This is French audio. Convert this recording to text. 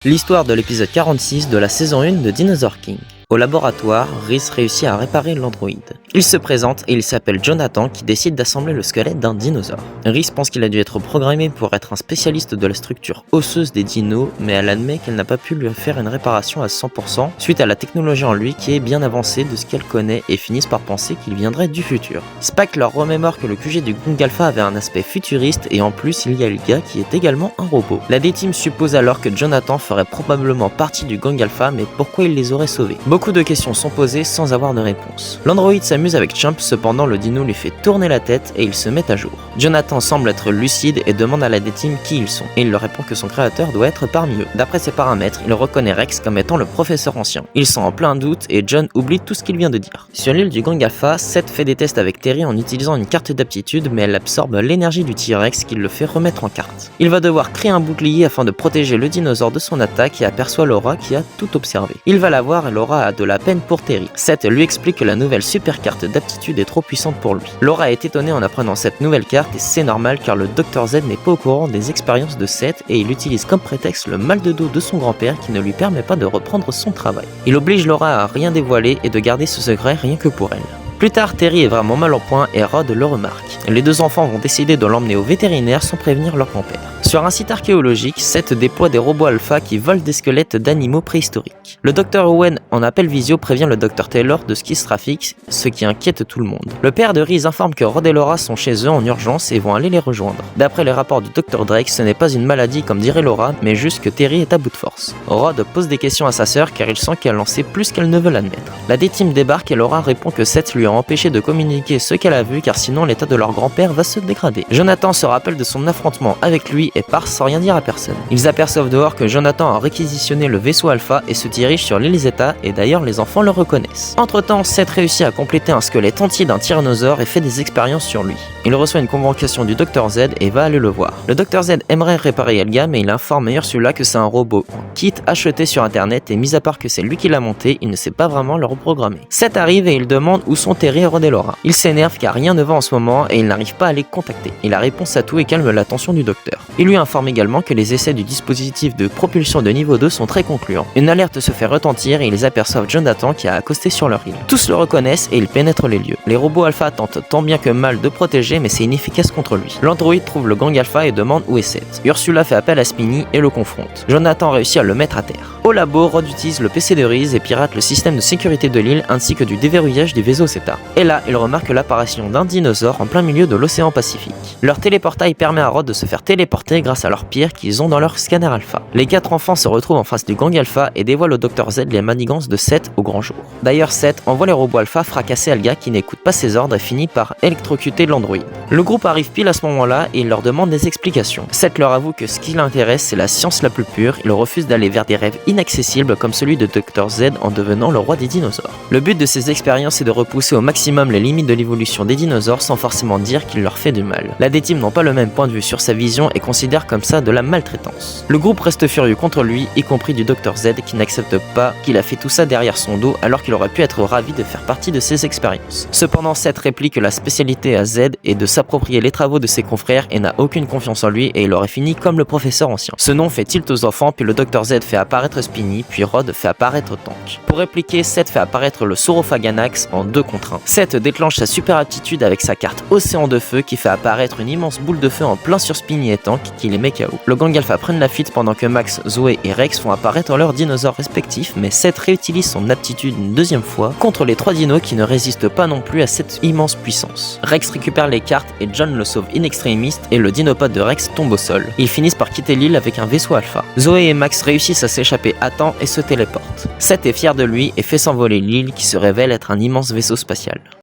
L'histoire de l'épisode 46 de la saison 1 de Dinosaur King. Au laboratoire, Rhys réussit à réparer l'androïde. Il se présente et il s'appelle Jonathan qui décide d'assembler le squelette d'un dinosaure. Rhys pense qu'il a dû être programmé pour être un spécialiste de la structure osseuse des dinos, mais elle admet qu'elle n'a pas pu lui faire une réparation à 100% suite à la technologie en lui qui est bien avancée de ce qu'elle connaît et finissent par penser qu'il viendrait du futur. Spike leur remémore que le QG du Gung Alpha avait un aspect futuriste et en plus il y a le gars qui est également un robot. La D-Team suppose alors que Jonathan ferait probablement partie du Gung Alpha, mais pourquoi il les aurait sauvés? Beaucoup de questions sont posées sans avoir de réponse. L'androïde s'amuse avec Chump, cependant le dino lui fait tourner la tête et il se met à jour. Jonathan semble être lucide et demande à la D-Team qui ils sont, et il leur répond que son créateur doit être parmi eux. D'après ses paramètres, il reconnaît Rex comme étant le professeur ancien. Ils sont en plein doute et John oublie tout ce qu'il vient de dire. Sur l'île du Gung Alpha, Seth fait des tests avec Terry en utilisant une carte d'aptitude, mais elle absorbe l'énergie du T-Rex qui le fait remettre en carte. Il va devoir créer un bouclier afin de protéger le dinosaure de son attaque et aperçoit Laura qui a tout observé. Il va la voir et Laura a de la peine pour Terry. Seth lui explique que la nouvelle super carte d'aptitude est trop puissante pour lui. Laura est étonnée en apprenant cette nouvelle carte et c'est normal car le Dr Z n'est pas au courant des expériences de Seth et il utilise comme prétexte le mal de dos de son grand-père qui ne lui permet pas de reprendre son travail. Il oblige Laura à rien dévoiler et de garder ce secret rien que pour elle. Plus tard, Terry est vraiment mal en point et Rod le remarque. Les deux enfants vont décider de l'emmener au vétérinaire sans prévenir leur grand-père. Sur un site archéologique, Seth déploie des robots alpha qui volent des squelettes d'animaux préhistoriques. Le Dr Owen en appel visio prévient le Dr Taylor de ce qui se trafique, ce qui inquiète tout le monde. Le père de Rhys informe que Rod et Laura sont chez eux en urgence et vont aller les rejoindre. D'après les rapports du Dr Drake, ce n'est pas une maladie comme dirait Laura, mais juste que Terry est à bout de force. Rod pose des questions à sa sœur car il sent qu'elle en sait plus qu'elle ne veut l'admettre. La D-Team débarque et Laura répond que Seth lui a empêché de communiquer ce qu'elle a vu car sinon l'état de leur grand-père va se dégrader. Jonathan se rappelle de son affrontement avec lui et part sans rien dire à personne. Ils aperçoivent dehors que Jonathan a réquisitionné le vaisseau Alpha et se dirige sur l'île Zeta et d'ailleurs les enfants le reconnaissent. Entre temps, Seth réussit à compléter un squelette entier d'un tyrannosaure et fait des expériences sur lui. Il reçoit une convocation du Dr Z et va aller le voir. Le Dr Z aimerait réparer Elga mais il informe Ursula que c'est un robot en kit acheté sur internet et mis à part que c'est lui qui l'a monté, il ne sait pas vraiment le reprogrammer. Seth arrive et il demande où sont Terry, Rod et Laura. Il s'énerve car rien ne va en ce moment et il n'arrive pas à les contacter. Il a réponse à tout et calme l'attention du docteur. Il lui informe également que les essais du dispositif de propulsion de niveau 2 sont très concluants. Une alerte se fait retentir et ils aperçoivent Jonathan qui a accosté sur leur île. Tous le reconnaissent et ils pénètrent les lieux. Les robots alpha tentent tant bien que mal de protéger mais c'est inefficace contre lui. L'androïde trouve le gang alpha et demande où est Seth. Ursula fait appel à Spinny et le confronte. Jonathan réussit à le mettre à terre. Au labo, Rod utilise le PC de Rhys et pirate le système de sécurité de l'île ainsi que du déverrouillage du vaisseau Zeta. Et là, il remarque l'apparition d'un dinosaure en plein milieu de l'océan Pacifique. Leur téléportail permet à Rod de se faire téléporter grâce à leur pierre qu'ils ont dans leur scanner alpha. Les quatre enfants se retrouvent en face du gang alpha et dévoilent au Dr Z les manigances de Seth au grand jour. D'ailleurs, Seth envoie les robots alpha fracasser Elga qui n'écoute pas ses ordres et finit par électrocuter l'androïde. Le groupe arrive pile à ce moment-là et il leur demande des explications. Seth leur avoue que ce qui l'intéresse c'est la science la plus pure, il refuse d'aller vers des rêves inaccessibles comme celui de Dr Z en devenant le roi des dinosaures. Le but de ces expériences est de repousser au maximum les limites de l'évolution des dinosaures sans forcément dire qu'il leur fait du mal. La D-Team n'ont pas le même point de vue sur sa vision et considère comme ça de la maltraitance. Le groupe reste furieux contre lui, y compris du Dr Z qui n'accepte pas qu'il a fait tout ça derrière son dos alors qu'il aurait pu être ravi de faire partie de ses expériences. Cependant, Seth réplique que la spécialité à Z est de s'approprier les travaux de ses confrères et n'a aucune confiance en lui et il aurait fini comme le professeur ancien. Ce nom fait tilt aux enfants puis le Dr Z fait apparaître Spinny puis Rod fait apparaître Tank. Pour répliquer, Seth fait apparaître le Saurophaganax en 2 contre 1. Seth déclenche sa super aptitude avec sa carte Océan de Feu qui fait apparaître une immense boule de feu en plein sur Spinny et Tank qui les met KO. Le gang alpha prennent la fuite pendant que Max, Zoé et Rex font apparaître leurs dinosaures respectifs mais Seth réutilise son aptitude une deuxième fois contre les 3 dinos qui ne résistent pas non plus à cette immense puissance. Rex récupère les cartes et John le sauve in extremis et le dinopode de Rex tombe au sol. Ils finissent par quitter l'île avec un vaisseau alpha. Zoé et Max réussissent à s'échapper à temps et se téléportent. Seth est fier de lui et fait s'envoler l'île qui se révèle être un immense vaisseau spatial.